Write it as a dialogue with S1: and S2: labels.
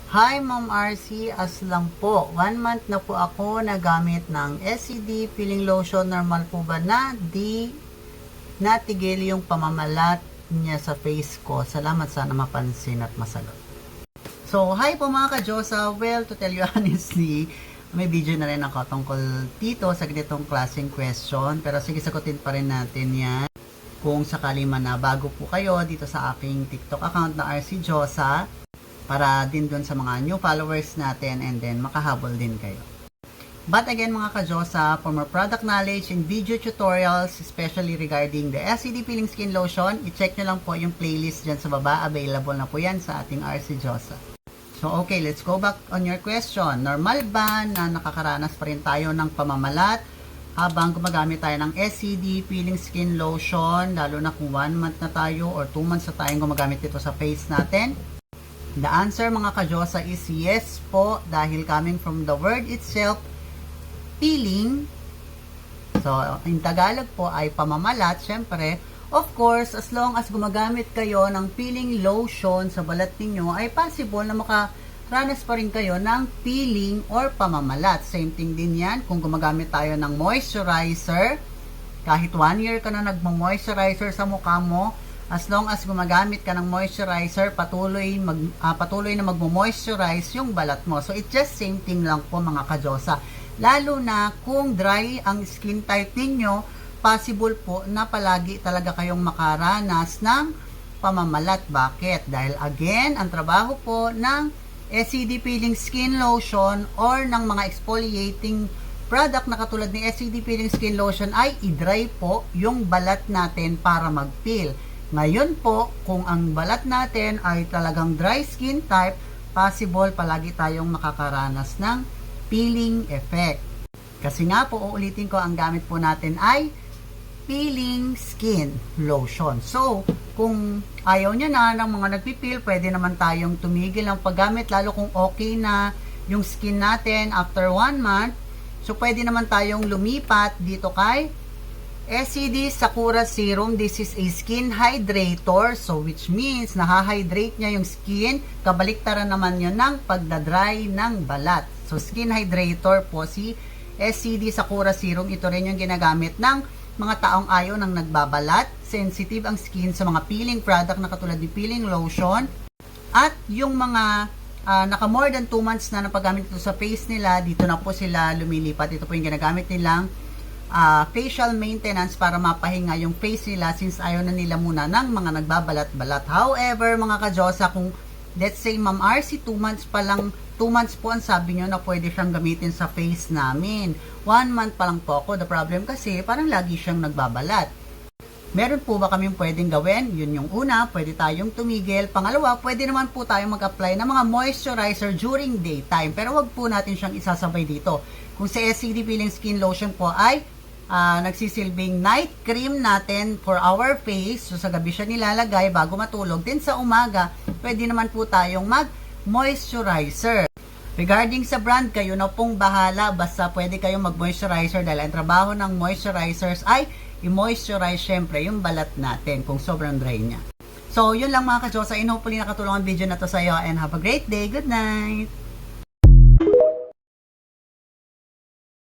S1: Hi Ma'am RC, as lang po. 1 month na po ako nagamit ng SCD Peeling Lotion. Normal po ba na di natigil yung pamamalat niya sa face ko? Salamat, sana mapansin at masagot. So, hi po mga ka-Diyosa. Well, to tell you honestly, may video na rin ako tungkol dito sa ganitong klaseng question. Pero sige, sagutin pa rin natin yan. Kung sakali man na bago po kayo dito sa aking TikTok account na RC Diyosa, para din dun sa mga new followers natin and then makahabol din kayo. But again mga ka-Diyosa, for more product knowledge and video tutorials, especially regarding the SCD Peeling Skin Lotion, i-check nyo lang po yung playlist dyan sa baba. Available na po yan sa ating RC Diyosa. So okay, let's go back on your question. Normal ba na nakakaranas pa rin tayo ng pamamalat habang gumagamit tayo ng SCD Peeling Skin Lotion, lalo na kung 1 month na tayo or 2 months na tayong gumagamit dito sa face natin? The answer mga ka-Diyosa is yes po, dahil coming from the word itself, peeling. So, in Tagalog po ay pamamalat, syempre. Of course, as long as gumagamit kayo ng peeling lotion sa balat ninyo, ay possible na makaranas pa rin kayo ng peeling or pamamalat. Same thing din yan kung gumagamit tayo ng moisturizer. Kahit 1 year ka na nagmo-moisturizer sa mukha mo, as long as gumagamit ka ng moisturizer, patuloy na magmo-moisturize yung balat mo. So, it's just same thing lang po mga ka-Diyosa. Lalo na kung dry ang skin type ninyo, possible po na palagi talaga kayong makaranas ng pamamalat. Bakit? Dahil again, ang trabaho po ng SCD Peeling Skin Lotion or ng mga exfoliating product na katulad ni SCD Peeling Skin Lotion ay i-dry po yung balat natin para mag-peel. Ngayon po, kung ang balat natin ay talagang dry skin type, possible palagi tayong makakaranas ng peeling effect. Kasi nga po, uulitin ko, ang gamit po natin ay peeling skin lotion. So, kung ayaw nyo na ng mga nagpipil, pwede naman tayong tumigil ng paggamit, lalo kung okay na yung skin natin after 1 month. So, pwede naman tayong lumipat dito kay SCD Sakura Serum. This is a skin hydrator. So, which means, nahahydrate niya yung skin. Kabaliktaran naman yun ng pagdadry ng balat. So, skin hydrator po si SCD Sakura Serum. Ito rin yung ginagamit ng mga taong ayaw ng nagbabalat, sensitive ang skin sa mga peeling product na katulad ni peeling lotion, at yung mga naka more than 2 months na napaggamit ito sa face nila, dito na po sila lumilipat. Ito po yung ginagamit nilang facial maintenance para mapahinga yung face nila since ayaw na nila muna ng mga nagbabalat-balat. However, mga ka-Diyosa, kung let's say Ma'am RC 2 months pa lang, 2 months po ang sabi nyo na pwede siyang gamitin sa face namin. 1 month pa lang po ako. The problem kasi, parang lagi siyang nagbabalat. Meron po ba kaming pwedeng gawin? Yun yung una, pwede tayong tumigil. Pangalawa, pwede naman po tayong mag-apply ng mga moisturizer during daytime. Pero wag po natin siyang isasabay dito. Kung sa SCD Peeling Skin Lotion po ay nagsisilbing night cream natin for our face. So sa gabi siya nilalagay bago matulog. Then sa umaga, pwede naman po tayong mag-moisturizer. Regarding sa brand, kayo na pong bahala. Basta pwede kayong mag-moisturizer dahil ang trabaho ng moisturizers ay i-moisturize syempre yung balat natin kung sobrang dry niya. So, yun lang mga ka-Diyosa. And hopefully nakatulong ang video na to sa iyo and have a great day. Good night!